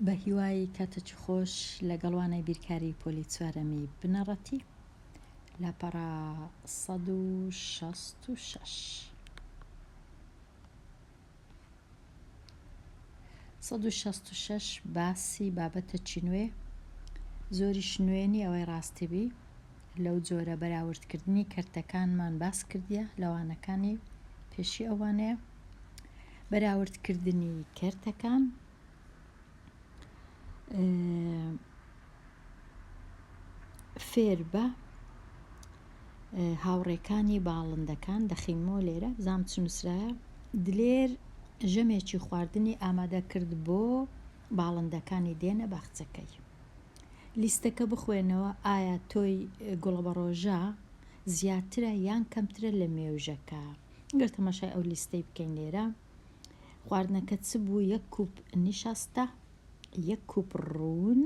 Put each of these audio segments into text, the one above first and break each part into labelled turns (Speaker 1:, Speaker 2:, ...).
Speaker 1: بە هیوای کاتەی خۆش لەگەڵوانەی بیرکاری پۆلی چوارەمی بنەڕەتی لە پەڕا 166 باسی بابەتە چینوێ زۆریش نوێنی ئەوەی ڕاستیبی لەو جۆرە بەراوردکردنی کەرتەکانمان باس کردیە لەوانەکانی پێشی ئەوانەیە بەراوردکردنی کەرتەکان فێر بە هاوڕێکانی باڵندەکان دەخینمەوە لێرە زام چ نووسرایە دلێر ژەمێکی خواردنی ئامادە کرد بۆ باڵندەکانی دێنە باخچەکەی لیستەکە بخوێنەوە ئایا تۆی گوڵبەڕۆژە زیاترە یان کەمترە لە مێوژەکە گەر تەماشای ئەو لیستەی بکەین لێرە خواردنەکە چ بوو 1 کوب نیشاستە 1 کوب ڕون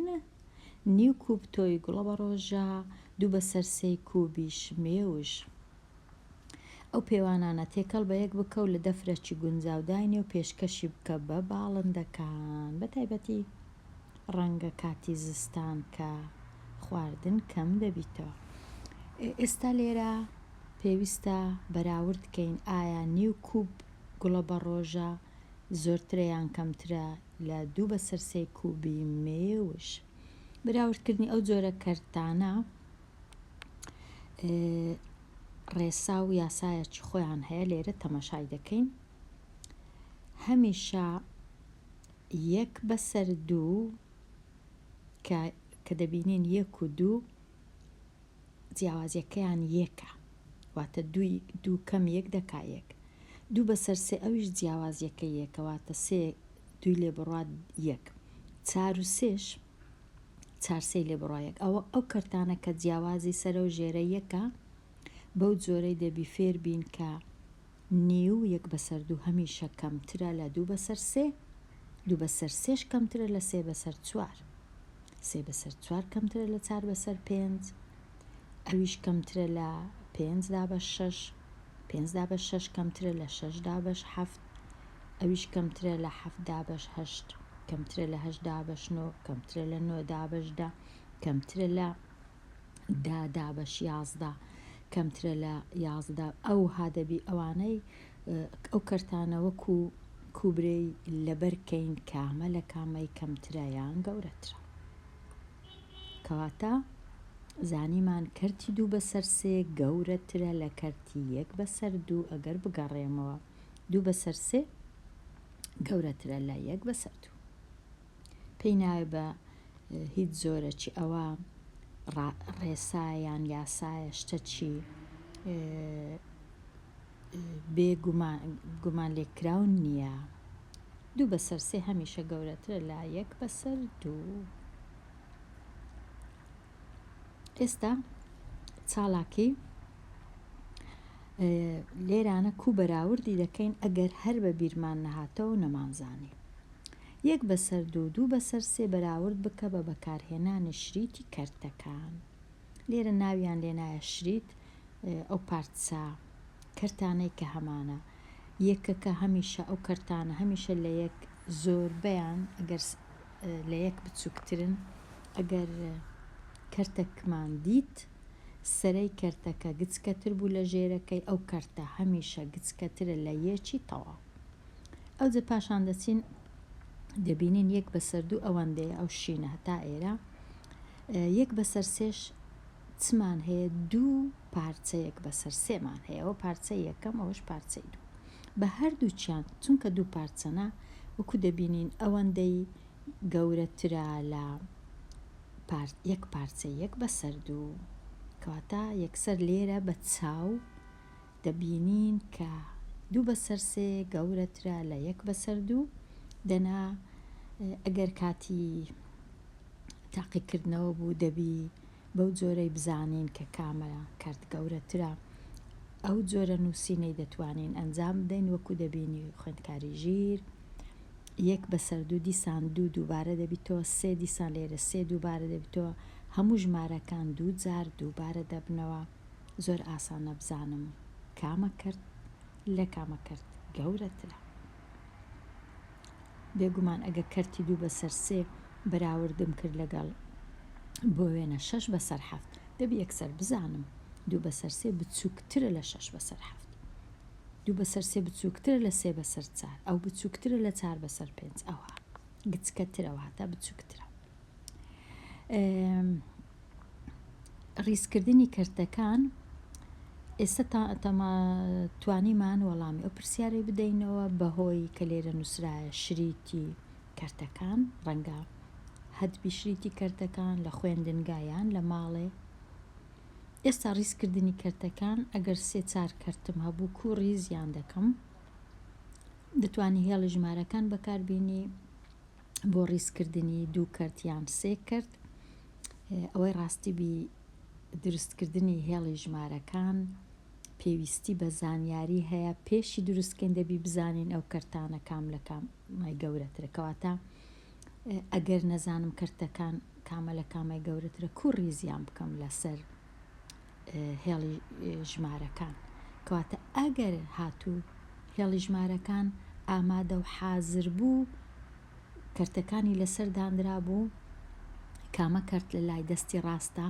Speaker 1: نیو کوب تۆی گوڵبەڕۆژە 2/3 کوبیش مێوش ئەو پێوانانە تێکەڵ بە یەک بکە و لە دەفرەکی گونجاوداینێ و پێشکەشی بکە بە باڵندەکان بە تایبەتی ڕەنگە کاتی زستان کە خواردن کەم دەبیتەوە ئێستا لێرە پێویستە بەراورد بکەین ئایا نیو کوب گوڵبەڕۆژە زۆرترە یان کەمترە لە 2/3 کوبی مێوش بەراوردکردنی ئەو جۆرە کەرتانە ڕێسا و یاسایەکی خۆیان هەیە لێرە تەماشای دەکەین هەمیشە 1/2 کە دەبینین 1 و 2 جیاوازیەکەیان یەکە واتە دوو کەم یەک دەکا یەک 2/3 ئەویش جیاوازیەکە یەکە واتە 3 دوی لێ بڕات یەک 4 و 3ش 4 لێ بڕایەک ئەو کەرتانە کە جیاوازی سەرە و ژێرە یەکە بەو جۆرەی دەبی فێر بین کە نیو 1/2 هەمیشە کەمترە لە 2/3 2/3ش کەمترە لە 3/4 3/4 کەمترە لە 4/5 ئەویش کەمترە لە 5/6 5/6 کەمترە لە 6/7 ئەویش کەمترە لە 7/8 کەمترە لە 8/9 کەمترە لە 9/10 کەمترە لە 10/11 کەمترە لە 11 ئەو هادەبی ئەوانەی ئەو کەرتانە وەکو کوبرەی لەبەرکەین کامە لە کامەی کەمترە یان گەورەترە کەواتە زانیمان کەرتی 2/3 گەورەترە لە کەرتی 1/2 ئەگەر بگەڕێمەوە 2/3 گەورەترە لە 1/2 پێی ناوێ بە هیچ زۆرەکی ئەوە ڕێسایان یاسایە شتەچی بێ گومان لێکراون نییە 2/3 هەمیشە گەورەترە لە 1/2 ئێستا چاڵاکی لێرانە کوو بەراوردی دەکەین ئەگەر هەر بە بیرمان نەهاتەوە نەمانزانی 1/2 و 2/3 بەراورد بکە بە بەکارهێنانی شریتی کەرتەکان لێرە ناویان لێنایە شریت ئەو پارچە کەرتانەی کە هەمانە یەکەکە هەمیشە ئەو کەرتانە هەمیشە لە یەک زۆربەیان ئەگەر لە یەک بچووکترن ئەگەر کەرتەکمان دیت سەرەی کەرتەکە گچکەتر بوو لە ژێرەکەی ئەو کەرتە هەمیشە گچکەترە لە یەکی تەواو ئەوجە پاشان دەچین دەبینین 1/2 ئەوەندەیە ئەو شینە هەتا ئێرە 1/3ش چمان هەیە دوو پارچە 1/3مان هەیە ئەوە پارچە یەکەم ئەوەش پارچەی دوو بە هەردووچیان چونکە دوو پارچەنە وەکو دەبینین ئەوەندەی گەورەترە لە یەک پارچە 1/2 کەواتە یەکسەر لێرە بە چاو دەبینین کە 2/3 گەورەترە لە 1/2 دەنا ئەگەر کاتی تاقیکردنەوە بوو دەبی بەو جۆرەی بزانین کە کامە کەرت گەورەترە ئەو جۆرە نووسینەی دەتوانین ئەنجام بدەین وەکو دەبینی خوێندکاری ژیر 1/2 دیسان دووبارە دەبیتەوە 3 دیسان لێرە 3 دووبارە دەبیتەوە هەموو ژمارەکان 2 جار دووبارە دەبنەوە زۆر ئاسانە بزانم کامە کرد لە کامە کرد گەورەترە بێگومان ئەگە کەرتی 2/3 بەراوردم کرد لەگەڵ بۆ وێنە 6 بەسەر 7 دەبی یەکسەر بزانم 2 بەسەر 3 بچووکترە لە 6 بەسەر 7 2 بەسەر 3 بچووکترە لە 3 بەسەر 4 ئەو بچووکترە لە 4 بەسەر 5 ئەوە گچکەترەوە تا بچووکترە. ڕیزکردنی کەرتەکان ئێستا توانیمان وەڵامی ئەو پرسیارەی بدەینەوە بەهۆی کە لێرە نووسرایە شریتی کەرتەکان ڕەنگە هەدبی شریتی کەرتەکان لە خوێندنگایان لە ماڵێ. ئێستا ڕیزکردنی کەرتەکان ئەگەر 3-4 کەرتم هەبوو و ڕیزیان دەکەم دەتوانی هێڵی ژمارەکان بەکاربیێنی بۆ ڕیزکردنی 2 کەرت یان 3 کەرت. ئەوەی ڕاستیبی دروستکردنی هێڵی ژمارەکان پێویستی بە زانیاری هەیە پێشی دروستکەین دەبی بزانین ئەو کەرتانە کام لە کامای گەورەترە کەواتە ئەگەر نەزانم کەرتەکان کامە لە کامای گەورەترە ڕیزیان بکەم لەسەر هێڵی ژمارەکان کەواتە ئەگەر هاتوو هێڵی ژمارەکان ئامادە و حازر بوو کەرتەکانی لەسەر دانرا بوو کامە کەرت لە لای دەستی ڕاستە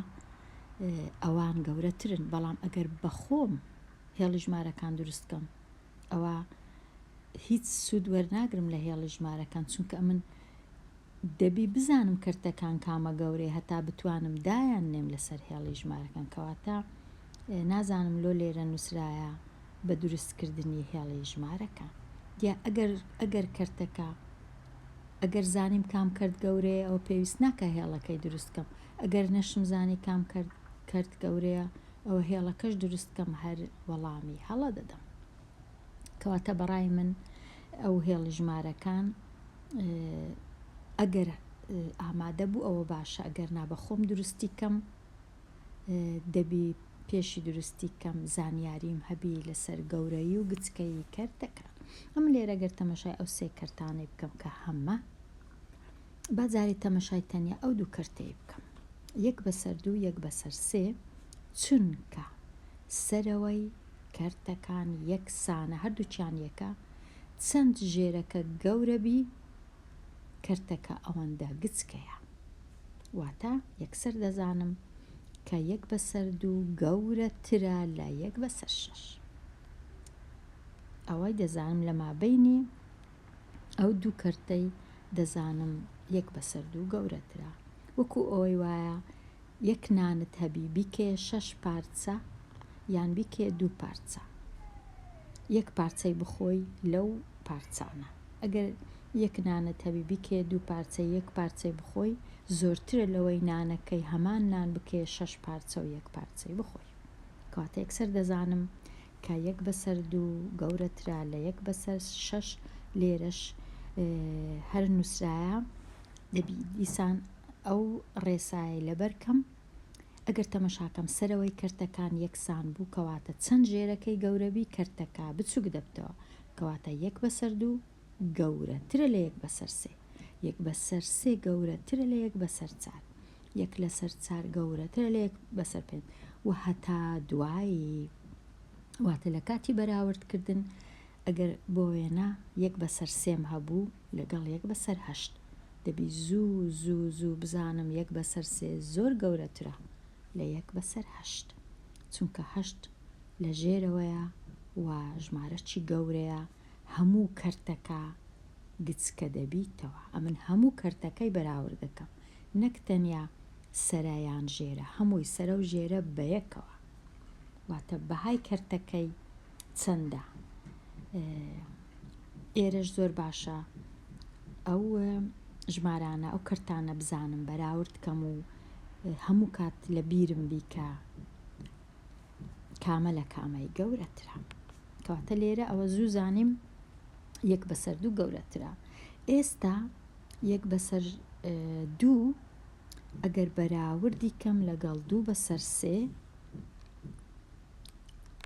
Speaker 1: ئەوان گەورەترن بەڵام ئەگەر بەخۆم هێڵی ژمارەکان دروستکەم ئەوە هیچ سوود وەرناگرم لە هێڵی ژمارەکان چونکە من دەبی بزانم کەرتەکان کامە گەورەی هەتا بتوانم دایان نێم لەسەر هێڵی ژمارەکان کەواتە نازانم لۆ لێرە نووسرایە بە دروستکردنی هێڵی ژمارەکان یا ئەگەر کەرتەکە ئەگەر زانیم کام کەرت گەورەیە ئەو پێویست ناکە هێڵەکەی دروستکەم ئەگەر نەشم زانی کام کەرت گەورەیە ئەوە هێڵەکەش دروستکەم هەر وەڵامی هەڵە دەدەم کەواتە بەڕای من ئەو هێڵی ژمارەکان ئەگەر ئامادە بوو ئەوە باشە ئەگەر نابەخۆم دروستی کەم دەبی پێشی دروستی کەم زانیاریم هەبی لەسەر گەورەی و گچکەی کەرتەکان. ئەم لێرە گەر تەمەشای ئەو 3 کەرتانەی بکەم کە هەممە بازاری تەمەشای تەنیا ئەو 2 کەرتەی بکەم 1 بەسەر 2 1 بەسەر 3 چونکە سەرەوەی کەرتەکان یەکسانە هەردووچیان یەکە چەند ژێرەکە گەورەبی کەرتەکە ئەوەندە گچکەیە واتە یەکسەر دەزانم کە 1 بەسەر 2 گەورەترە لە 1 بەسەر 6 ئەوەی دەزانم لە مابەینی ئەو 2 کەرتەی دەزانم 1 بەسەر 2 گەورەترە وەکو ئەوەی وایە یەک نانت هەبی بیکێ 6 پارچە یان بیکێ 2 پارچە یەک پارچەی بخۆی لەو پارچانە ئەگەر یەک نانت هەبی بیکێ 2 پارچە یەک پارچەی بخۆی زۆرترە لەوەی نانەکەی هەمان نان بکێ 6 پارچە و یەک پارچەی بخۆی کەواتە یەکسەر دەزانم کە 1 بەسەر 2 گەورەترا لە 1 بەسەر 6 لێرەش هەر نووسرایە دەبی دیسان ئەو ڕێسایی لەبەرکەم ئەگەر تەمەشاکەم سەرەوەی کەرتەکان یەکسان بوو کەواتە چەند ژێرەکەی گەورەبی کەرتەکە بچووک دەبتەوە کەواتە 1 بەسەر 2 گەورەترە لە 1 بەسەر 3 1 بەسەر 3 گەورەترە لە 1 بەسەر 4 1 لەسەر 4 گەورەترە لە 1 بەسەر 5 و هەتا دوایی واتە لە کاتی بەراوردکردن ئەگەر بۆ وێنە 1 بەسەر 3 هەبوو لەگەڵ 1 بەسەر 8 دەبی زوو بزانم 1 بەسەر 3 زۆر گەورەترە لە 1 بەسەر 8 چونکە 8 لە ژێرەوەیە و ژمارەی گەورەیە هەموو کەرتەکە گچکە دەبیتەوە ئەمن هەموو کەرتەکەی بەراورد دەکەم نەک تەنیا سەرایان ژێرە هەمووی سەرە و ژێرە بەیەکەوە واتە بەهای کەرتەکەی چەندە ئێرەش زۆر باشە ئەو ژمارانە ئەو کەرتانە بزانم بەراورد کەم و هەموو کات لە بیرم بیکە کامە لە کامای گەورەترە کەواتە لێرە ئەوە زوو زانیم 1 بەسەر 2 گەورەترە ئێستا 1 بەسەر 2 ئەگەر بەراوردی کەم لەگەڵ 2 بەسەر 3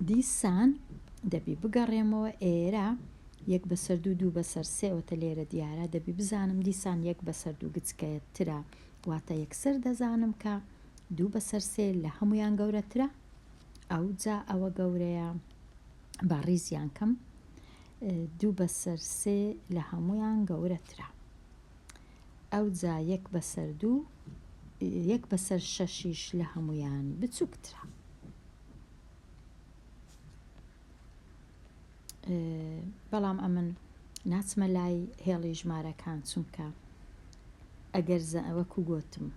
Speaker 1: دیسان دەبی بگەڕێمەوە ئێرە 1 بەسەر 2 2 بەسەر 3 ئەوتە لێرە دیارە دەبی بزانم دیسان 1 بەسەر 2 گچکەترە واتە یەکسەر دەزانم کە 2 بەسەر 3 لە هەمویان گەورەترە ئەو جا ئەوە گەورەیە باڕیزیان کەم 2 بەسەر 3 لە هەمویان گەورەترە ئەو جا 1/2 1/6 لە هەمویان بچووکترە. بەڵام ئەمن ناچمە لای هێڵی ژمارەکان چونکە ئەگەر وەکو گوتم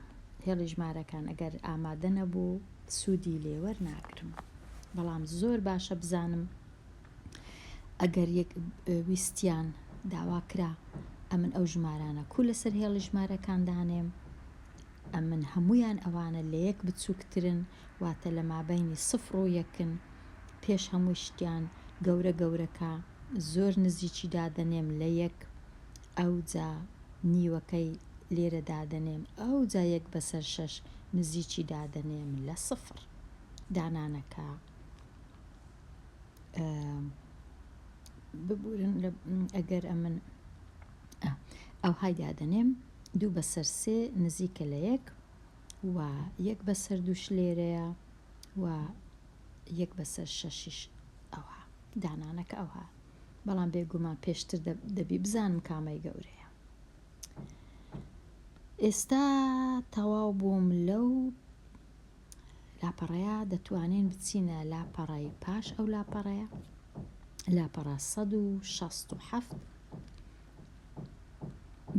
Speaker 1: هێڵی ژمارەکان ئەگەر ئامادە نەبوو سوودی لێوەرناگرم. بەڵام زۆر باشە بزانم ئەگەر ویستیان داواکرا ئەمن ئەو ژمارانە کو لەسەر هێڵی ژمارەکان دانێم، ئەمن هەمویان ئەوانە لە 1 بچووکترن، واتە لە مابەینی 0 و 1 پێش هەموو شتیان گەورە گەورەکە زۆر نزیکی دادەنێم لە 1، ئەو جا نیوەکەی لێرە دادەنێم، ئەو جا 1/6 نزیکی دادەنێم لە 0. دانانەکە ببورن ئەگەر ئەمن ئەو های دادەنێم 2/3 نزیکە لە 1 و 1/2 لێرەیە و 1/6 ئەوها دانانەکە ئەوها. بەڵام بێگومان پێشتر دەبی بزانم کامەی گەورەیە. ئێستا تەواو بووم لەو لاپەڕەیە، دەتوانین بچینە لاپەڕەی پاش ئەو لاپەڕەیە، لاپەڕە 167.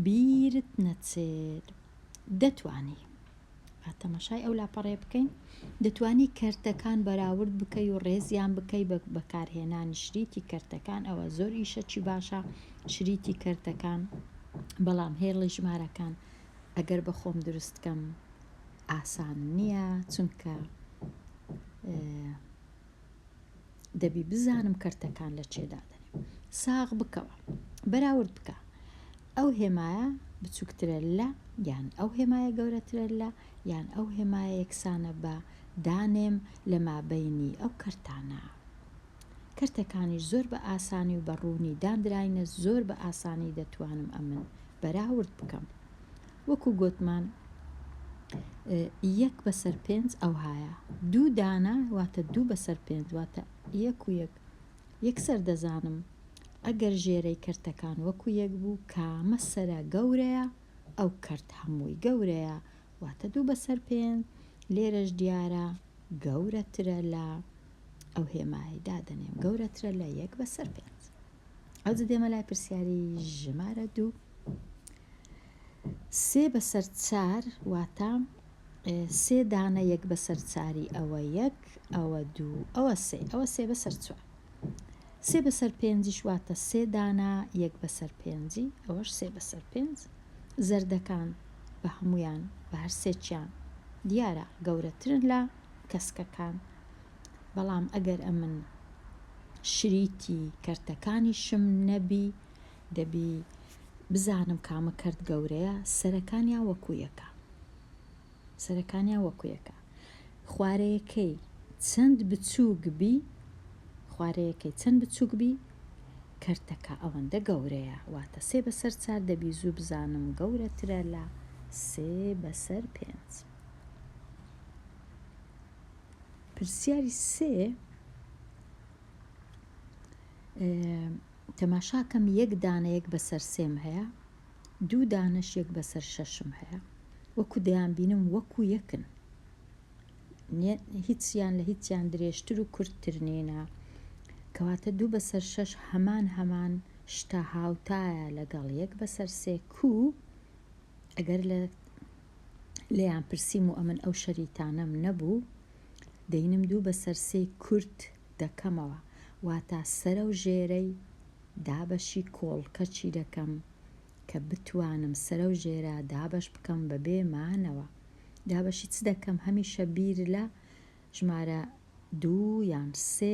Speaker 1: بیرت نەچێت دەتوانی تەماشای ئەو لاپەڕێ بکەین، دەتوانی کەرتەکان بەراورد بکەی و ڕێزیان بکەی بە بەکارهێنانی شریتی کەرتەکان. ئەوە زۆر ئیشەکی باشە شریتی کەرتەکان. بەڵام هێڵی ژمارەکان ئەگەر بەخۆم دروستکەم ئاسان نییە، چونکە دەبی بزانم کەرتەکان لە چێدا دەنێم. ساغ بکەوە بەراورد بکە، ئەو هێمایە بچووکترە لە یان ئەو هێمایە گەورەترە لە یان ئەو هێمایە یەکسانە بە دانێم لە مابەینی ئەو کەرتانە. کەرتەکانیش زۆر بە ئاسانی و بە ڕوونی دانراینە، زۆر بە ئاسانی دەتوانم ئەمن بەراورد بکەم. وەکو گوتمان 1/5 ئەوهایە، 2 دانە واتە 2/5 واتە 1 و 1 یەکسەر دەزانم ئەگەر ژێرەی کەرتەکان وەکو 1 بوو کامە سەرە گەورەیە، ئەو کەرت هەمووی گەورەیە، واتە 2/5 لێرەش دیارە گەورەترە لە ئەو هێمایی دادەنێم، گەورەترە لە 1/5. ئەو دێمە لای پرسیاری ژمارە 2. 3/4 واتە 3 دانە 1/4 ئەوە 1 ئەوە 2 ئەوە 3 ئەوە 3/4. 3/5 واتە 3 دانە 1/5 ئەوەش 3/5. زەردەکان بە هەمویان بە هەر سێکیان دیارە گەورەترن لە کەسکەکان. بەڵام ئەگەر ئەمن شریتی کەرتەکانی شم نەبی، دەبی بزانم کامە کەرت گەورەیە، سەرەکانیان وەکو یەکە، سەرەکانیان وەکو یەکە. خوارەیەکەی چەند بچووک بی، خوارەیەکەی چەند بچووک بی کەرتەکە ئەوەندە گەورەیە، واتە 3/4 دەبی زوو بزانم گەورەترە لە 3/5. پرسیاری 3 تەماشاکەم 1 دانە 1/3 هەیە، 2 دانەش 1/6 هەیە، وەکو دەیان بینم وەکو یەکن، هیچیان لە هیچیان درێژتر و کورتتر نێنە، کەواتە 2/6 هەمان شتە هاوتایە لەگەڵ 1/3 کو ئەگەر لێیان پرسیم و ئەمن ئەو شەریتانەم نەبوو، دەینم 2/3 کورت دەکەمەوە، واتە سەرە و ژێرەی دابەشی کۆڵکە چی دەکەم کە بتوانم سەرە و ژێرە دابەش بکەم بەبێ مانەوە. دابەشی چ دەکەم هەمیشە بیر لە ژمارە 2 یان 3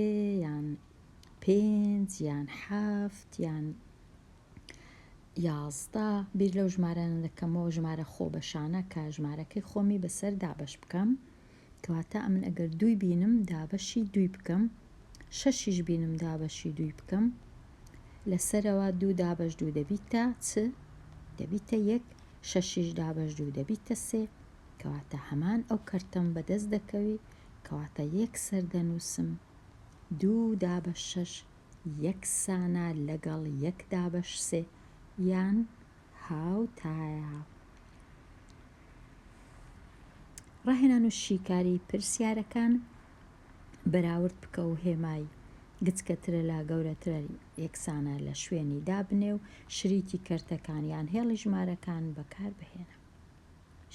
Speaker 1: یان 5 یان 7 یان 11 بیر لەو ژمارانە دەکەمەوە، ژمارە خۆبەشانە کە ژمارەکەی خۆمی بەسەر دابەش بکەم، کەواتە ئەمن ئەگەر 2 بینم دابەشی 2 بکەم، 6 بینم دابەشی 2 بکەم، لەسەرەوە 2 دابەش 2 دەبیتە چ؟ دەبیتە 1، 6 دابەش 2 دەبیتە 3، کەواتە هەمان ئەو کەرتم بەدەست دەکەوی، کەواتە یەکسەر دەنووسم 2 دابەش 6 یەکسانە لەگەڵ 1 دابەش 3 یان هاوتایە. ڕاهێنان و شیکاری پرسیارەکان بەراورد بکە و هێمای گچکەترە لا گەورەترە یەکسانە لە شوێنی دابنێ و شریتی کەرتەکانیان هێڵی ژمارەکان بەکار بهێنە.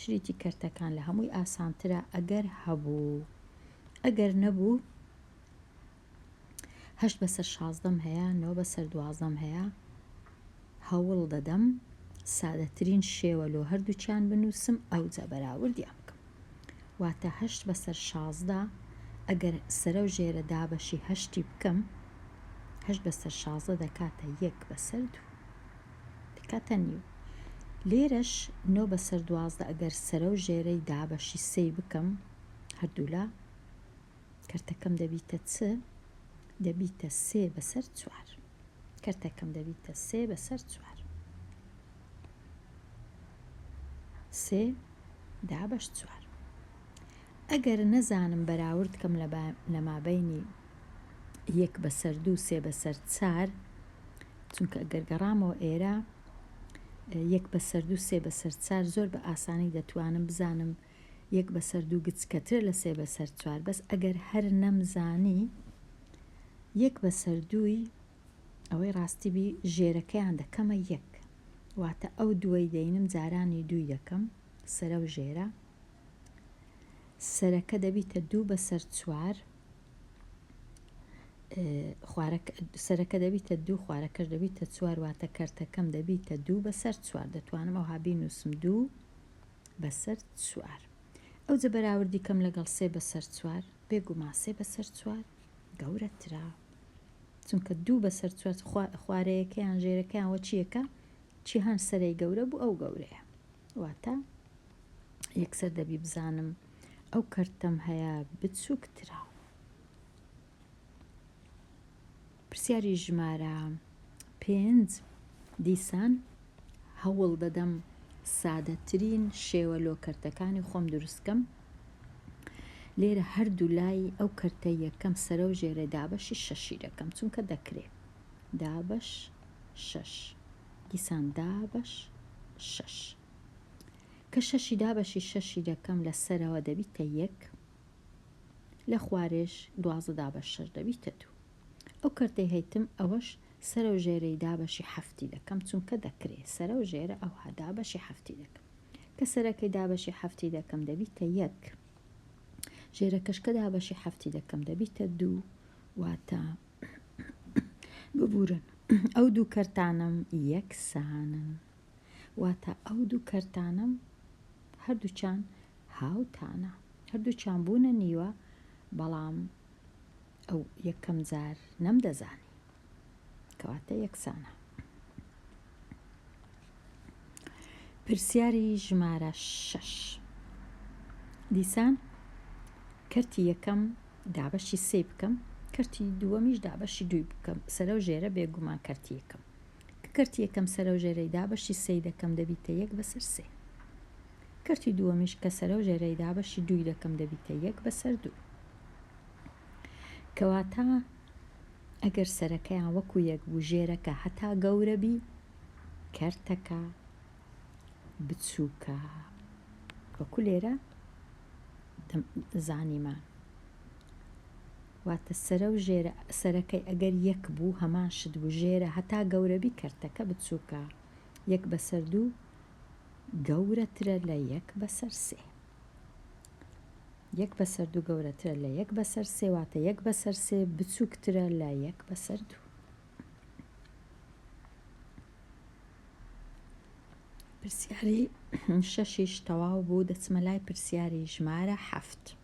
Speaker 1: شریتی کەرتەکان لە هەمووی ئاسانترە ئەگەر هەبوو. ئەگەر نەبوو 8 بەسەر 16 هەیە، 9 بەسەر 12 هەیە. هەوڵ دەدەم سادەترین شێوە لۆ هەردووچیان بنووسم ئەوجا بەراوردیان بکەم. واتە 8 بەسەر 16 ئەگەر سەرە و ژێرە دابەشی 8 بکەم 8 بەسەر 16 دەکاتە 1 بەسەر 2 دەکاتە نیو. لێرەش 9 بەسەر 12 ئەگەر سەرە و ژێرەی دابەشی 3 بکەم هەردوولا کەرتەکەم دەبیتە چ؟ دەبیتە 3 بەسەر 4. کەرتەکەم دەبیتە 3 بەسەر 4. 3 دابەش 4. ئەگەر نەزانم بەراورد بکەم لە مابەینی 1 بەسەر 2 3 بەسەر 4 چونکە ئەگەر گەڕامەوە ئێرە 1 بەسەر 2 3 بەسەر 4 زۆر بە ئاسانی دەتوانم بزانم 1 بەسەر 2 گچکەتر لە 3 بەسەر 4. بەس ئەگەر هەر نەمزانی 1 بەسەر 2 ئەوەی ڕاستیبی ژێرەکەیان دەکەمە 1. واتە ئەو دووەی دەینم جارانی 2 دەکەم سەرە و ژێرە. سەرەکە دەبیتە 2 بەسەر 4 سەرەکە دەبیتە 2 خوارەکەش دەبیتە 4 واتە کەرتەکەم دەبیتە 2 بەسەر 4. دەتوانم ئەوها بینووسم 2 بەسەر 4. ئەو جە بەراوردی کەم لەگەڵ 3 بەسەر 4 بێگومان 3 بەسەر 4 گەورەترا چونکە 2 بەسەر 4 خوارەیەکەیان ژێرەکەیانوە چیەکە؟ چیهان سەرەی گەورە بوو ئەو گەورەیە. واتە یەکسەر دەبی بزانم ئەو کەرتەم هەیە بچووکترا. پرسیاری ژمارە 5 دیسان هەوڵ دەدەم سادەترین شێوە لۆ کەرتەکانی خۆم دروستکەم. لێرە هەردوو لای ئەو کەرتە یەکەم سەرە و ژێرە دابەشی 6 دەکەم چونکە دەکرێت دابەش 6 دیسان دابەش 6 کە 6 دابەشی 6 دەکەم لە سەرەوە دەبیتە 1 لە خوارێش 12 دابەش 6 دەبیتە 2. ئەو کەرتەی هەیتم ئەوەش سەرە و ژێرەی دابەشی 7 دەکەم چونکە دەکرێت سەرە و ژێرە ئەوها دابەشی 7 دەکەم. کە سەرەکەی دابەشی 7 دەکەم دەبیتە 1 ژێرەکەش کە دابەشی 7 دەکەم دەبیتە 2. واتە ببورن ئەو دوو کەرتانم یەکسانن. واتە ئەو دوو کەرتانم هەردووچان هاوتانە هەردووچان بوونە نیوە بەڵام ئەو یەکەم جار نەمدەزانی کەواتە یەکسانە. پرسیاری ژمارە 6 دیسان کەرتی یەکەم دابەشی 3 بکەم کەرتی دووەمیش دابەشی 2 بکەم سەرە و ژێرە بێگومان کەرتی یەکەم کە کەرتی یەکەم سەرە و ژێرەی دابەشی 3 دەکەم دەبیتە 1 بەسەر 3. کەرتی دووەمیش کە سەرە و ژێرەی دابەشی 2 دەکەم دەبیتە 1 بەسەر 2. کەواتە ئەگەر سەرەکەیان وەکو یەک بوو ژێرەکە هەتا گەورە بی کەرتەکە بچووکە وەکو لێرە زانیمان. واتە سەرە و ژێرە سەرەکەی ئەگەر یەک بوو هەمان شت بوو ژێرە هەتا گەورە بی کەرتەکە بچووکە 1 بەسەر 2 گەورەترە لە 1 بەسەر 3. 1 بەسەر 2 گەورەترە لە 1 بەسەر 3 واتە 1 بەسەر 3 بچووکترە لە 1 بەسەر 2. پرسیاری 6 تەواو بوو دەچمە لای پرسیاری ژمارە 7.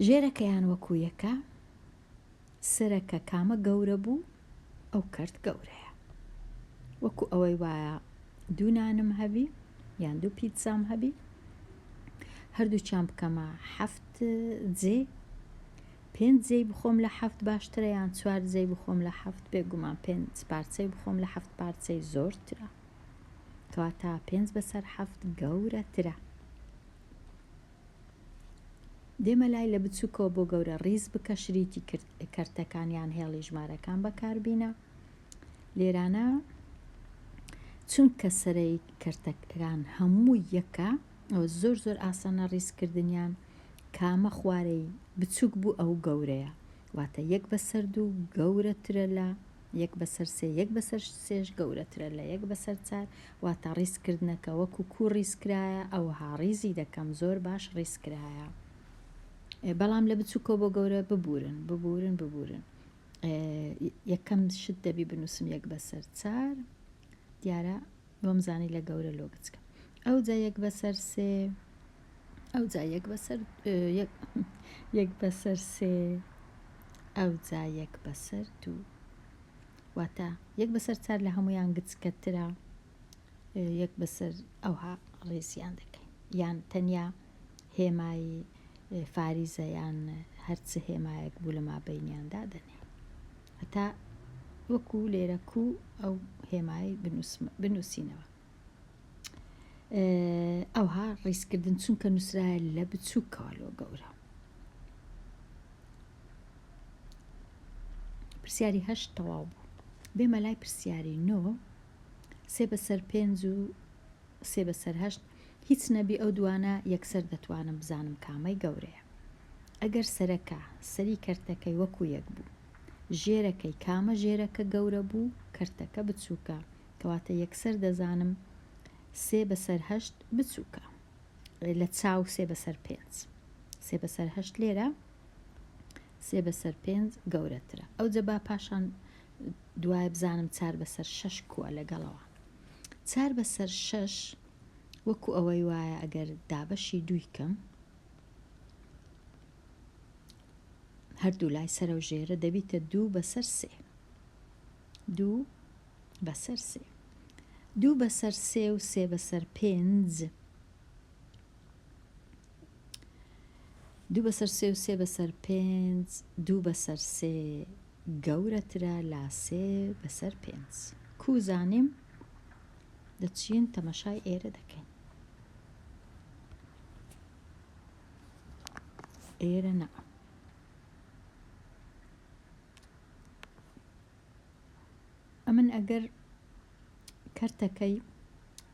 Speaker 1: ژێرەکەیان وەکو یەکە سەرەکە کامە گەورە بوو ئەو کەرت گەورەیە وەکو ئەوەی وایە دوو نانم هەبی یان دوو پیتزام هەبی هەردووچیان بکەمە 7 جێ 5 جێی بخۆم لە 7 باشترە یان 4 جێی بخۆم لە 7 بێگومان 5 پارچەی بخۆم لە 7 پارچەی زۆرترە کەواتە 5 بەسەر 7 گەورەترە. دێمە لای لە بچووکەوە بۆ گەورە ڕیز بکە شریتی کەرتەکانیان هێڵی ژمارەکان بەکاربینە. لێرانە چونکە سەرەی کەرتەکان هەموو یەکە ئەوە زۆر زۆر ئاسانە ڕیزکردنیان کامە خوارەی بچووک بوو ئەو گەورەیە واتە یەک بەسەر دوو گەورەترە لە یەک بەسەر سێ یەک بەسەر سێش گەورەترە لە یەک بەسەر چار واتە ڕیزکردنەکە وەکو کوو ڕیزکرایە ئەوها ڕیزی دەکەم زۆر باش ڕیزکرایە بەڵام لە بچووکۆ بۆ گەورە ببورن یەکەم شت دەبی بنووسم یەک بەسەر چار دیارە بۆم زانی لە گەورە لۆ بچکە ئەو جا یەک بەسەر سێ ئەو جا یەک بەسەر سێ ئەو جا یەک بەسەر دوو واتە یەک بەسەر چار لە هەمویان گچکەترە یەک بەسەر ئەوها ڕێزیان دەکەین یان تەنیا هێمایی فاریزەیان هەرچ هێمایەک بوو لە مابەینیاندا دەنێ هەتا وەکو لێرە کوو ئەو هێمایی بنووسینەوە ئەوها ڕیزکردن چونکە نووسرایە لە بچووکەوە لۆ گەورە پرسیاری هەشت تەواو بوو بێمە لای پرسیاری نۆ سێ بەسەر پێنج و سێ بەسەر هەشت هیچ نەبی ئەو دوانە یەکسەر دەتوانم بزانم کامەی گەورەیە ئەگەر سەرەکە سەری کەرتەکەی وەکو یەک بوو ژێرەکەی کامە ژێرەکە گەورە بوو کەرتەکە بچووکە کەواتە یەکسەر دەزانم سێ بەسەر هەشت بچووکە لە چاو سێ بەسەر پێنج سێ بەسەر هەشت لێرە سێ بەسەر پێنج گەورەترە ئەو جەبا پاشان دوای بزانم چار بەسەر شەش کووە لەگەڵەوە چار بەسەر شەش وەکو ئەوەی وایە ئەگەر دابەشی دوویکەم هەردوو لای سەر و ژێرە دەبیتە دوو بەسەر سێ دوو بەسەر سێ دوو بەسەر سێ و سێ بەسەر پێنج دوو بەسەر سێ و سێ بەسەر پێنج دوو بەسەر سێ گەورەترە لا سێ بەسەر پێنج کوو زانیم دەچین تەمەشای ئێرە دەکەین ئێرە نە ئەمن ئەگەر کەرتەکەی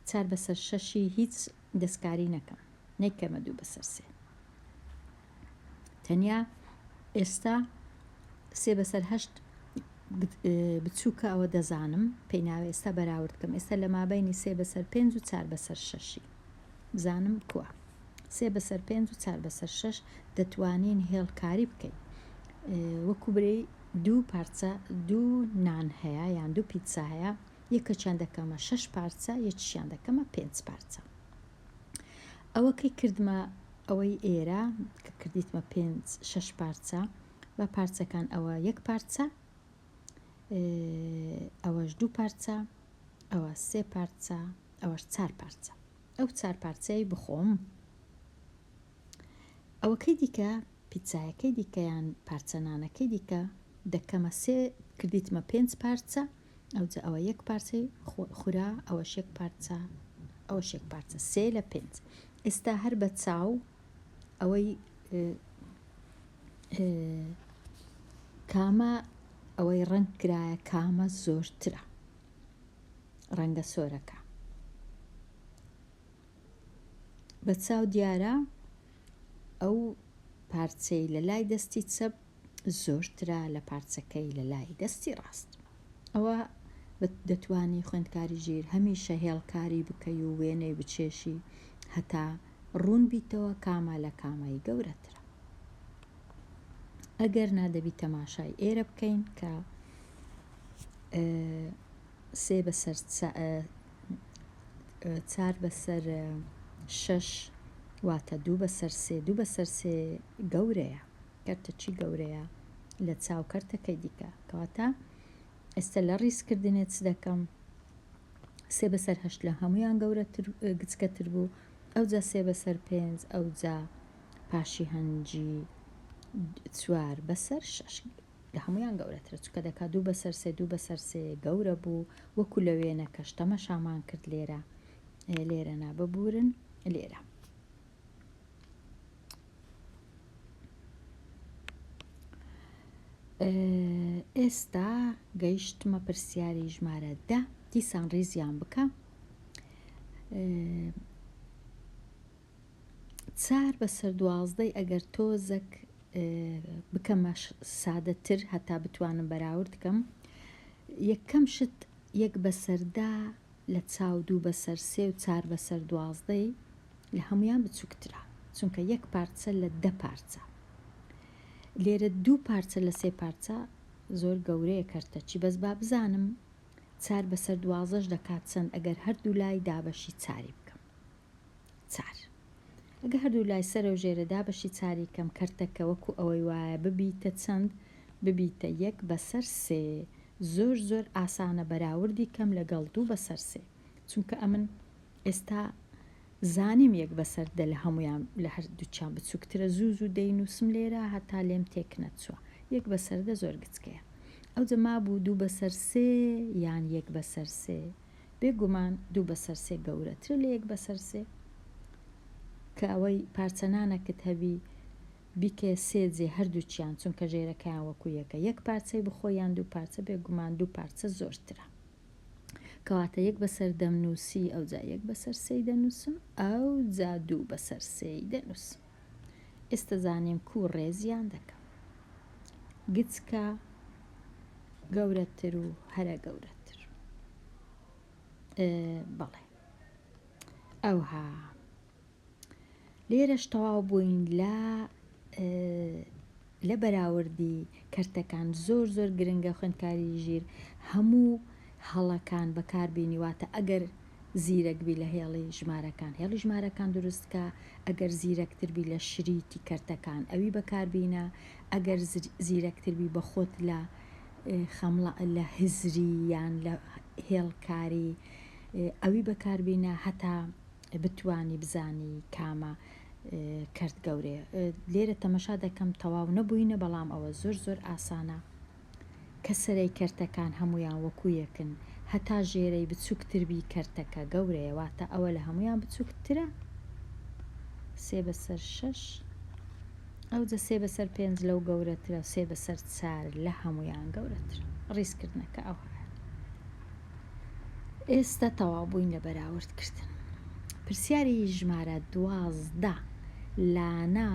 Speaker 1: چار بەسەر شەشی هیچ دەستکاری نەکەم نەیکەمە دوو بەسەر سێ تەنیا ئێستا سێ بەسەر هەشت بچووکە ئەوە دەزانم پێی ناوێ ئێستا بەراوردکەم ئێستا لە مابینی سێ بەسەر پێنج و چار بەسەر شەشی بزانم کووە سێ بەسەر پێنج و چار بەسەر شەش دەتوانین هێڵکاری بکەین وەکو برەی دوو پارچە دوو نان هەیە یان دوو پیتزا هەیە یەکەچیان دەکەمە شەش پارچە یەکیشیان دەکەمە پێنج پارچە ئەوەکەی کردمە ئەوەی ئێرە کە کردیتمە پێنج شەش پارچە بە پارچەکان ئەوە یەک پارچە ئەوەش دوو پارچە ئەوە سێ پارچە ئەوەش چار پارچە ئەو چار پارچەی بخۆم ئەوەکەی دیکە پیتزایەکەی دیکەیان پارچەنانەکەی دیکە دەکەمە سێ کردیتمە پێنج پارچە ئەوجا ئەوە یەک پارچەی خورا ئەوەش یەک پارچە ئەوەش یەک پارچە سێ لە پێنج ئێستا هەر بە چاو ئەوەی کامە ئەوەی ڕەنگ کرایە کامە زۆرترە ڕەنگە سۆرەکە بە چاو دیارە ئەو پارچەی لە لای دەستی چەپ زۆرترە لە پارچەکەی لە لای دەستی ڕاست ئەوە دەتوانی خوێندکاری ژیر هەمیشە هێڵکاری بکەی و وێنەی بچێشی هەتا ڕوون بیتەوە کامە لە کامەی گەورەترە ئەگەر نادەبی تەماشای ئێرە بکەین کە سێ بەسەر چار بەسەر شەش واتە دوو بەسەر سێ دوو بەسەر سێ گەورەیە کەرتە چی گەورەیە لە چاو کەرتەکەی دیکە کەواتە ئێستا لە ڕیزکردنێت چ دەکەم سێ بەسەر هەشت لە هەمویان گەورەتر گچکەتر بوو ئەوجا سێ بەسەر پێنج ئەوجا پاشی هەنجی چوار بەسەر شەش لە هەمویان گەورەترە چکە دەکات دوو بەسەر سێ دوو بەسەر سێ گەورە بوو وەکو لە وێنەکەش تەمەشامان کرد لێرە لێرە ناببورن لێرە ئێستا گەیشتمە پرسیاری ژمارە دە دیسان ڕیزیان بکە 4 بەسەر 12 ئەگەر تۆزێک بکەمە سادەتر هەتا بتوانم بەراورد بکەم، یەکەم شت 1 بەسەر 10 لە چاو 2 بەسەر 3 و 4 بەسەر 12 لە هەمویان بچووکترە، چونکە 1 پارچە لە 10 پارچە. لێرە 2 پارچە لە 3 پارچە زۆر گەورەیە کەرتەچی، بەس با بزانم 4 بەسەر 12 دەکات چەند ئەگەر هەردوو لای دابەشی 4 بکەم. 4 ئەگە هەردوو لای سەر و ژێرە دابەشی 4 کەم کەرتەکە وەکو ئەوەی وایە ببیتە چەند، ببیتە 1 بەسەر 3. زۆر زۆر ئاسانە بەراوردی کەم لەگەڵ 2 بەسەر 3، چونکە ئەمن ئێستا زانیم 1 بەسەر 10 لە هەمویان لە هەردووچیان بچووکترە، زوو دەینووسم لێرە هەتا لێم تێک نەچووە. 1 بەسەر 10 زۆر گچکەیە. ئەو جەما بوو 2 بەسەر 3 یان 1 بەسەر 3. بێگومان 2 بەسەر 3 گەورەتر لە 1 بەسەر 3، کە ئەوەی پارچەنانەکت هەبی بیکە 3 جێ هەردووچیان، چونکە ژێرەکەیان وەکو یەکە، 1 پارچەی بخۆیان 2 پارچە، بێگومان 2 پارچە زۆرترە. کەواتە 1 بەسەر دەمنووسی، ئەو جا 1 بەسەر 3 دەنووسم، ئەو جا 2 بەسەر 3 دەنووسم. ئێستا زانیم کو ڕێزیان دەکەم، گچکە گەورەتر و هەرە گەورەتر. بەڵێ ئەوها لێرەش تەواو بووین لە بەراوردی کەرتەکان. زۆر زۆر گرنگە خوێندکاری ژیر هەموو هەڵەکان بەکاربیێنی، واتە ئەگەر زیرەکبی لە هێڵی ژمارەکان، هێڵی ژمارەکان دروستکە، ئەگەر زیرەکتربی لە شریتی کەرتەکان ئەوی بەکاربیینە، ئەگەر زیرەکتربی بە خۆت لە هزری یان لە هێڵکاری ئەوی بەکاربیینە، هەتا بتوانی بزانی کامە کەرت گەورەیە. لێرە تەمەشا دەکەم تەواو نەبووینە، بەڵام ئەوە زۆر زۆر ئاسانە کە سەرەی کەرتەکان هەمویان وەکو یەکن، هەتا ژێرەی بچووکتربی کەرتەکە گەورەیە، واتە ئەوە لە هەمویان بچووکترە. 3 بەسەر 6 ئەو جە 3 بەسەر 5 لەو گەورەترە، 3 بەسەر 4 لە هەمویان گەورەتر. ڕیزکردنەکە ئەو هەیە. ئێستا تەواو بووین لە بەراوردکردن. پرسیاری ژمارە 12 لانا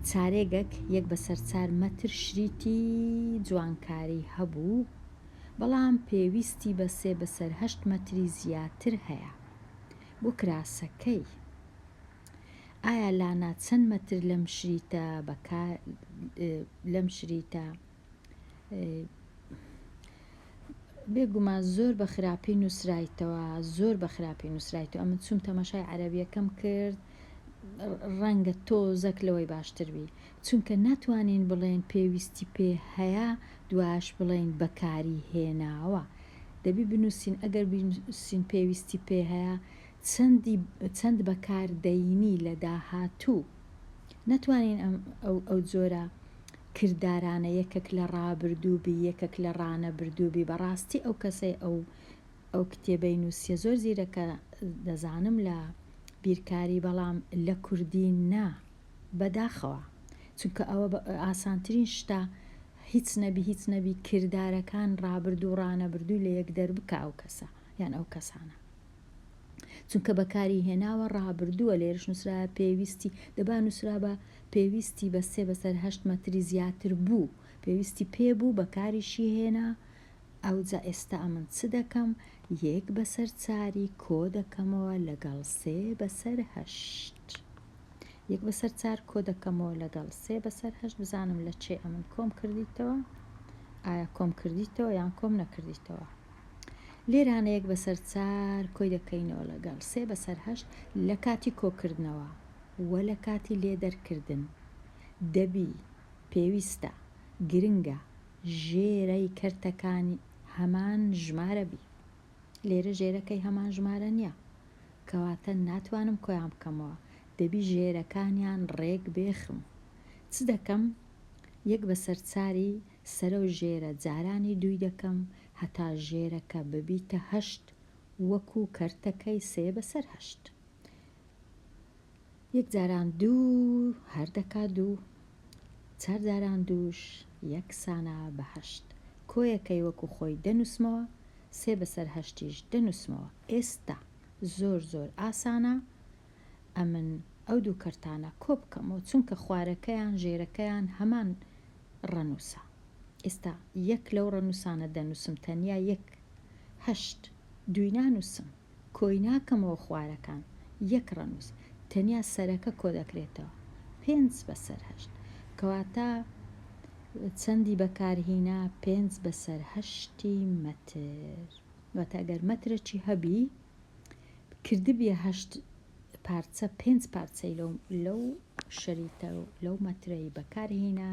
Speaker 1: چارێگەک 1 بەسەر 4 مەتر شریتی جوانکاری هەبوو، بەڵام پێویستی بە 3 بەسەر 8 مەتری زیاتر هەیە. بۆ کراسەکەی ئایا لانا چەند مەتر لەم شریتە بێگومان زۆر بە خراپی نووسرایتەوە، زۆر بە خراپی نووسرایتەوە. ئەمن چوم تەماشای عەرەبیەکەم کرد، ڕەنگە تۆزەک لەوەی باشتربی، چونکە ناتوانین بڵێن پێویستی پێ هەیە دواش بڵێن بەکاری هێناوە. دەبی بنووسین، ئەگەر بنووسین پێویستی پێ هەیە چەند بەکاردەینی لە داهاتوو. ناتوانین ئەو جۆرە کردارانە یەکێک لە ڕابردووبی یەکێک لە ڕانەبردووبی. بەڕاستی ئەو کەسەی ئەو کتێبەی نووسیە زۆر زیرەکە دەزانم لە بیرکاری، بەڵام لە کوردی نا بەداخەوە، چونکە ئەوە ئاسانترین شتە هیچ نەبی کردارەکان ڕابردوو ڕانەبردوو لە یەک دەربکە ئەو کەسە یان ئەو کەسانە، چونکە بەکاری هێناوە ڕابردووە. لێرش نووسرا پێویستی، دەبا نووسرا بە پێویستی بە 3 بەسەر 8 مەتری زیاتر بوو، پێویستی پێ بوو بەکاریشی هێنا. ئەو جا ئێستا ئەمن چ دەکەم؟ 1 بەسەر 4 کۆ دەکەمەوە لەگەڵ 3 بەسەر 8. 1 بەسەر 4 کۆ دەکەمەوە لەگەڵ 3 بەسەر 8. بزانم لە چێ ئەمن کۆم کردیتەوە، ئایا کۆم کردیتەوە یان کۆم نەکردیتەوە. لێرانە 1 بەسەر 4 کۆی دەکەینەوە لەگەڵ 3 بەسەر 8 لە کاتی کۆکردنەوە وە لە کاتی لێدەرکردن. دەبی پێویستە گرنگە ژێرەی کەرتەکانی هەمان ژمارە بی. لێرە ژێرەکەی هەمان ژمارە نییە، کەواتە ناتوانم کۆیان بکەمەوە، دەبی ژێرەکانیان ڕێک بێخم. چ دەکەم؟ 1 بەسەر 4 سەرە و ژێرە جارانی 2 دەکەم هەتا ژێرەکە ببیتە 8 وەکو کەرتەکەی 3 بەسەر 8. 1 جاران 2 هەردەکا 2، 4 جاران 2ش یەکسانە بە 8. کۆیەکەی وەکو خۆی دەنووسمەوە، 3 بەسەر 8ش دەنووسمەوە. ئێستا زۆر ئاسانە ئەمن ئەو دوو کەرتانە کۆ بکەمەوە چونکە خوارەکەیان ژێرەکەیان هەمان ڕەنووسە. ئێستا یەک لەو ڕەنووسانە دەنووسم تەنیا یەک هەشت دوی نانووسم کۆی ناکەمەوە خوارەکان یەک ڕەنووس تەنیا سەرەکە کۆ دەکرێتەوە 5/8 کەواتە چەندی بەکارهینا 5/8 مەتر. واتە ئەگەر مەترێکی هەبی کردبیە 8 پارچە 5 پارچەی لەو شەریتە و لەو مەترەی بەکارهینا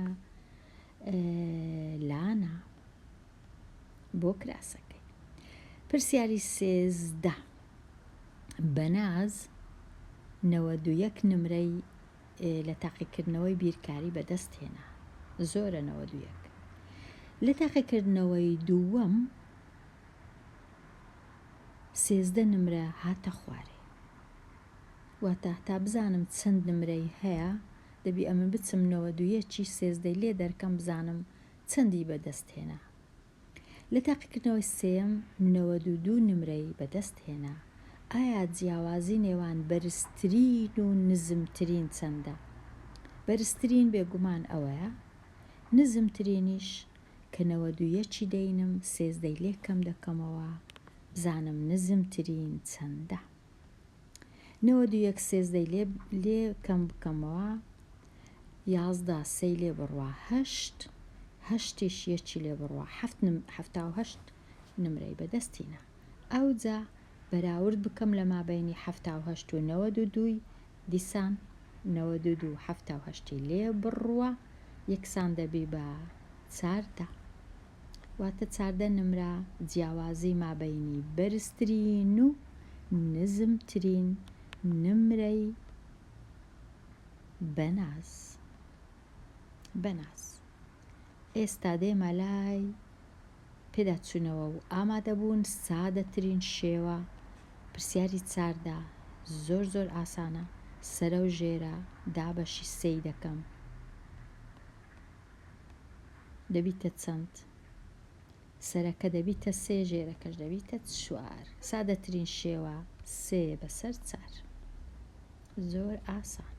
Speaker 1: لانە بۆ کراسەکەی. پرسیاری 13 بەناز 91 نمرەی لە تاقیکردنەوەی بیرکاری بەدەست هێنا. زۆرە 91 لە تاقیکردنەوەی دووەم 13 نمرە هاتە خوارێ. واتە تا بزانم چەند نمرەی هەیە دەبی ئەمە بچم 91 13 لێ دەرکەم بزانم چەندی بەدەست هێنا. لە تاقیکردنەوەی سێم 92 نمرەی بەدەست هێنا. ئایا جیاوازی نێوان بەرزترین و نزمترین چەندە؟ بەرزترین بێگومان ئەوەیە، نزمترینیش کە 91 دەینم 13 لێ کەم دەکەمەوە بزانم نزمترین چەندە. 91 13 لێ کەم بکەمەوە 11 3 لێ بڕوا 8 8 یەکی لێ بڕوا 78 نمرەی بەدەستینە. ئەوجا بەراورد بکەم لە مابینی 78 و 92 دیسان 92 78 لێ بڕوە یەکسان دەبی بە 4 واتە 4 نمرە جیاوازی مابینی بەرزترین و نزمترین نمرەی بەناز. ئێستا دێمە لای پێداچوونەوە و ئامادەبوون سادەترین شێوە. پرسیاری 4 زۆر ئاسانە. سەرە و ژێرە دابەشی 3 دەکەم دەبیتە چەند؟ سەرەکە دەبیتە 3 ژێرەکەش دەبیتە 4. سادەترین شێوە 3/4 زۆر ئاسان.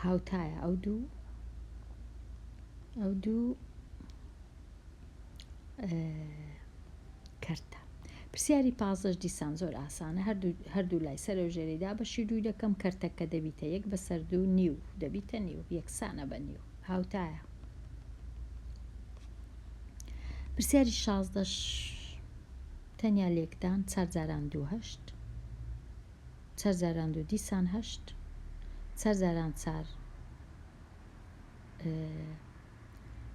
Speaker 1: هاوتایە ئەو دوو کەرتە. پرسیاری 15 دیسان زۆر ئاسانە. هەردوو لای سەرە و ژێرەی دابەشی 2 دەکەم کەرتەکە دەبیتە 1/2 نیو دەبیتە نیو یەکسانە بە نیو هاوتایە. پرسیاری 16 تەنیا لێکدان 4 جاران 2 8 4 جاران 2 دیسان 8 4 جاران 4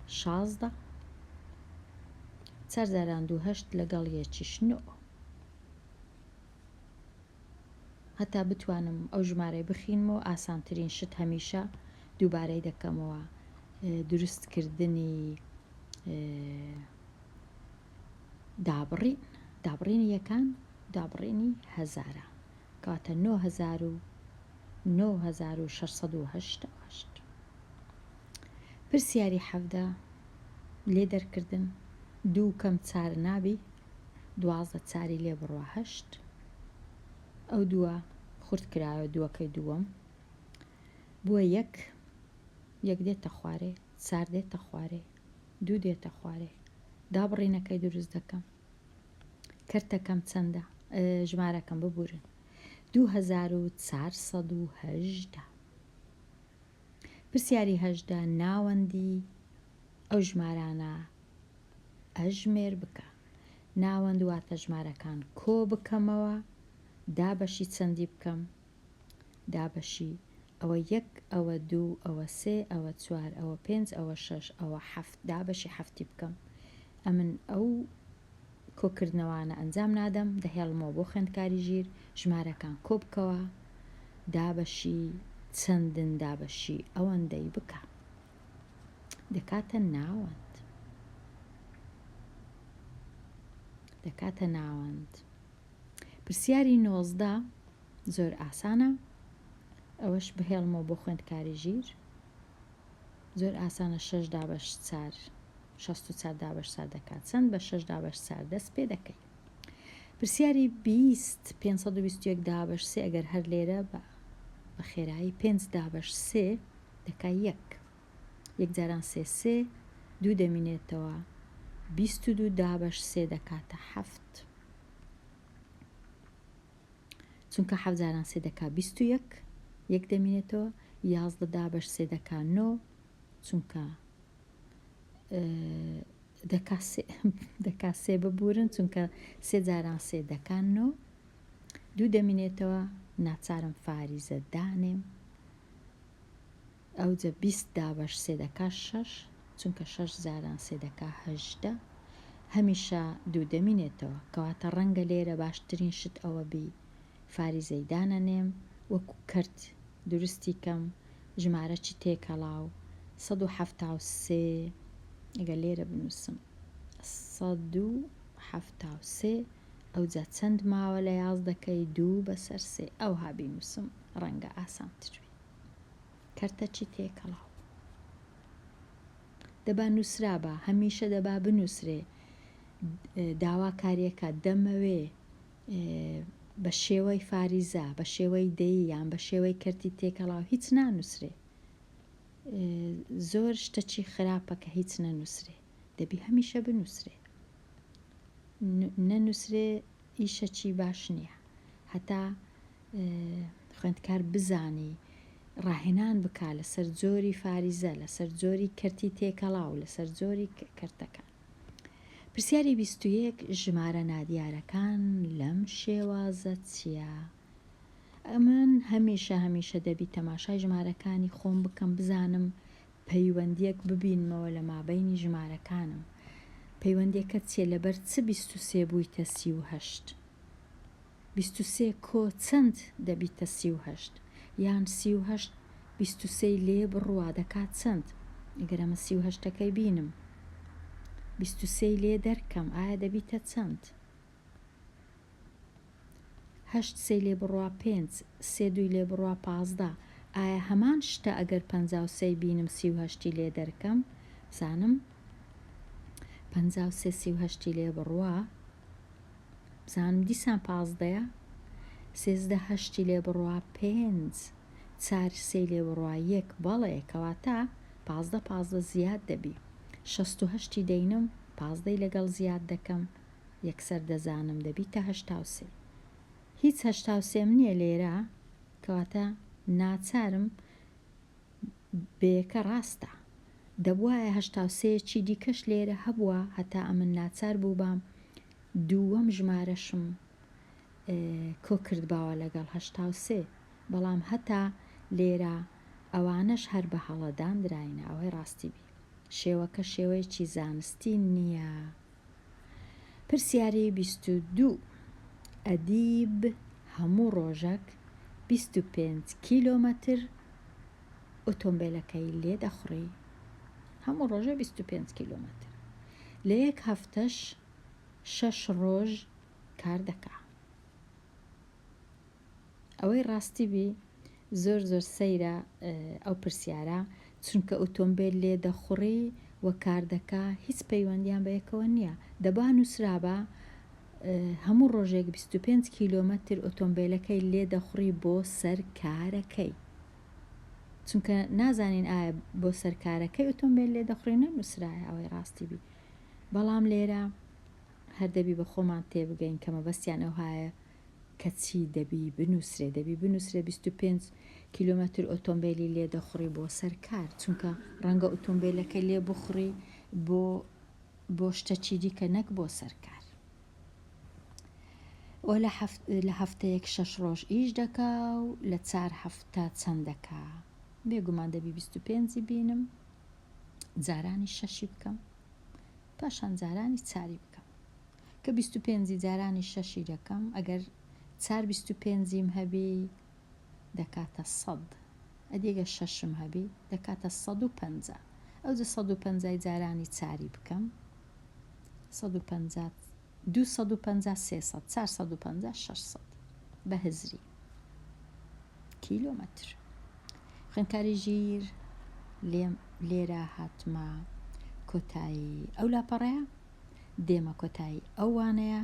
Speaker 1: 16 4 جاران 2 8 لەگەڵ یەکیش 9. هەتا بتوانم ئەو ژمارەی بخینمەوە ئاسانترین شت هەمیشە دووبارەی دەکەمەوە دروستکردنی دابڕینی یەکان دابڕینی هەزارە کاتە 9688. پرسیاری 17 لێ دەرکردن 2 کەم 4 نابی 12 4 لێ بڕوە 8 ئەو دووە خورد کرایە دووەکەی دووەم بووە یەک دێتە خوارێ 4 دێتە خوارێ 2 دێتە خوارێ دابڕینەکەی دروست دەکەم. کەرتەکەم چەندە؟ ژمارەکەم ببورن 2418. پرسیاری 18 ناوەندی ئەو ژمارانە ئەژمێر بکە. ناوەند واتە ژمارەکان کۆ بکەمەوە دابەشی چەندی بکەم؟ دابەشی ئەوە 1 ئەوە 2 ئەوە 3 ئەوە 4 ئەوە 5 ئەوە 6 ئەوە 7 دابەشی 7 بکەم. ئەمن ئەو کۆکردنەوانە ئەنجام نادەم دەهێڵمەوە بۆ خوێندکاری ژیر ژمارەکان کۆ بکەوە دابەشی چەندن دابەشی ئەوەندەی بکە دەکاتە ناوەند. پرسیاری 19 زۆر ئاسانە ئەوەش بهێڵمەوە بۆ خوێندکاری ژیر زۆر ئاسانە 6 دابەش 4 64 دابەش 4 دەکات چەند بە 6 دابەش 4 دەست پێ دەکەی. پرسیاری 521 دابش 3 ئەگەر هەر لێرە بە خێرایی 5 دابش 3 دەکا 1 جاران 3 دوو دەمینێتەوە 22 دابش 3 دەکاتە 7 چونکە 7 جاران 3 دەکا 21 1 دەمینێتەوە 11 دابش 3 دەکا 9 چونکە دەکا 3 ببورن چونکە 3 جاران 3 دەکا 9 دوو دەمینێتەوە ناچارم فاریزە دانێم ئەوجە 20 دابش 3 دەکا 6 چونکە 6 جاران 3 دەکا 18 هەمیشە دوو دەمینێتەوە کەواتە ڕەنگە لێرە باشترین شت ئەوە بی فاریزەی دانەنێم وەکو کەرت درستی کەم ژمارە چی تێکەڵاو 173 ئەگە لێرە بنووسم 173 ئەوجا چەند ماوە لە 11 2 بەسەر 3 ئەوها بینووسم ڕەنگە ئاسانتروی کەرتە چی تێکەڵاو دەبا نووسرا بە هەمیشە دەبا بنووسرێ داواکاریەکە دەمەوێ بە شێوەی فاریزە بە شێوەی دەی یان بە شێوەی کەرتی تێکەڵاو هیچ نانووسرێ زۆر شتەچی خراپە کە هیچ نەنووسرێ دەبی هەمیشە بنووسرێ نەنووسرێ ئیشەکی باش نییە هەتا خوێندکار بزانی ڕاهێنان بکا لەسەر جۆری فاریزە لەسەر جۆری کەرتی تێکەڵاو لەسەر جۆری کەرتەکان پرسیاری 21 ژمارە نادیارەکان لەم شێوازە چییە؟ ئەمن هەمیشە دەبی تەماشای ژمارەکانی خۆم بکەم بزانم پەیوەندیەک ببینمەوە لە مابەینی ژمارەکانم پەیوەندیەکە چیە لەبەر چ 23 بوویتە 38 23 کۆ چەند دەبیتە 38 یان 38 23 لێ بڕوا دەکات چەند ئەگەر ئەمە 38ەکەی بینم 23 لێ دەرکەم ئایا دەبیتە چەند 8 3 لێ بڕوا 5 3 2 لێ بڕوا 15 ئایا هەمان شتە ئەگەر 53 بینم 38 لێ دەرکەم زانم 53 38 لێ بڕوا بزانم دیسان 15 13 8 لێ بڕوا 5 4 3 لێ بڕوا 1 بەڵێ کەواتە 15 زیاد دەبی 68 دەینم 15 لەگەڵ زیاد دەکەم یەکسەر دەزانم دەبیتە 83 هیچ 83 نییە لێرە کەواتە ناچارم بەیەکە ڕاستە دەبوایە 83 چی دیکەش لێرە هەبووە هەتا ئەمن ناچار بوو بام دووەم ژمارەشم کۆ کردباوە لەگەڵ 83 بەڵام هەتا لێرە ئەوانەش هەر بە هەڵەدان دراینە ئەوەی ڕاستی بی شێوەکە شێوەیەکی زانستی نییە پرسیاری 22 ئەدیب هەموو ڕۆژێک 25 کیلۆمەتر ئۆتۆمبیلەکەی لێ دەخڕی هەموو ڕۆژە 25 کیلۆمەتر لە یەک هەفتەش 6 ڕۆژ کار دەکا ئەوەی ڕاستی بی زۆر سەیرە ئەو پرسیارە چونکە ئۆتۆمبیل لێ دەخڕی و کار دەکا هیچ پەیوەندیان بە یەکەوە نییە دەبا نووسرابە هەموو ڕۆژێک 25 کیلۆمەتر ئۆتۆمبیلەکەی لێ دەخڕی بۆ سەر کارەکەی چونکە نازانین ئایا بۆ سەرکارەکەی ئۆتۆمبیل لێ دەخڕی نەنووسرایە ئەوەی ڕاستی بی بەڵام لێرە هەردەبی بە خۆمان تێبگەین کە مەبەستیان ئەوهایە کەچی دەبی بنووسرێ 25 کیلۆمەتر ئۆتۆمبیلی لێ دەخڕی بۆ سەرکار چونکە ڕەنگە ئۆتۆمبیلەکەی لێ بخڕی بۆ شتەچی دیکە نەک بۆ سەرکار ئەو لە هەفتەیەک 6 ڕۆژ ئیش دەکا و لە 4 هەفتە چەند دەکا بێگومان دەبی 25 بینم جارانی 6 بکەم پاشان جارانی 4 بکەم کە 25 جارانی 6 دەکەم ئەگەر 4 25 هەبی دەکاتە 100 ئەدیگە 6 هەبی دەکاتە 150 ئەوجە 150 جارانی 4 بکەم 150 250 300 450 600 بە هزری کیلۆمەتر خوێندکاری ژیر لێرە هاتمە کۆتایی ئەو لاپەڕەیە دێمە کۆتایی ئەوانەیە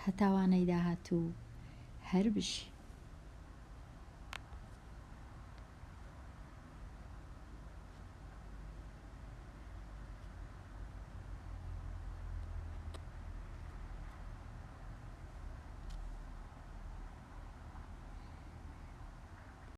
Speaker 1: هەتاوانەی داهاتوو هەر بژی.